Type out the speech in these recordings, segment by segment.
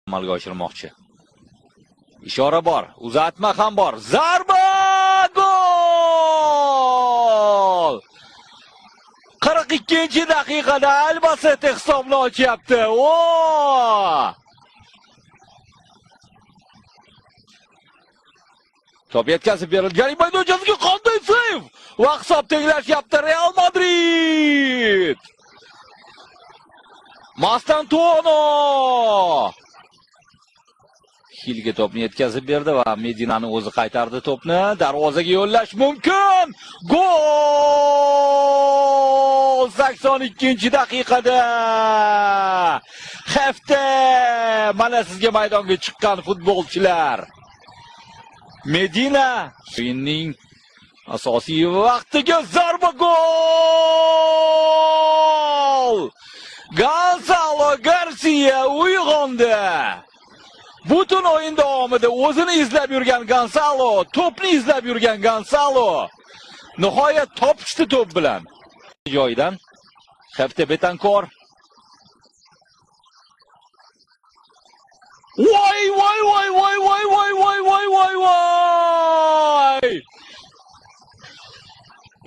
amalga oshirmoqchi. Ishora bor, uzatma ham bor. Zarba! Gol! 42-daqiqada Albacete hisobni ochyapti. Top yetkazib berilgan maydonchasiga qanday seyv! Va hisob tenglashyapti Real Madrid. Mastantuono Hilga topni yetkazib berdi va Medinani o'zi qaytardi topni. Darvozaga yo'llash mumkin. Gol! 82-daqiqada. Hafta mana sizga maydonga chiqqan futbolchilar. Medina o'yinning asosiy vaqtiga zarba gol! Gonzalo Garcia uyg'ondi. Butun o'yin davomida o'zini izlab yurgan Gonzalo, to'pni izlab yurgan Gonzalo nihoyat topishdi to'p bilan. Joyidan Hafta Betankor. Voy!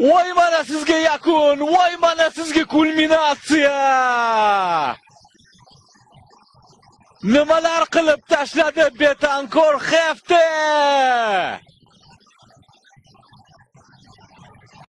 Voy mana sizga yakun, voy mana sizga kulminatsiya. Nimalar qilib tashladi Betankor Hafta?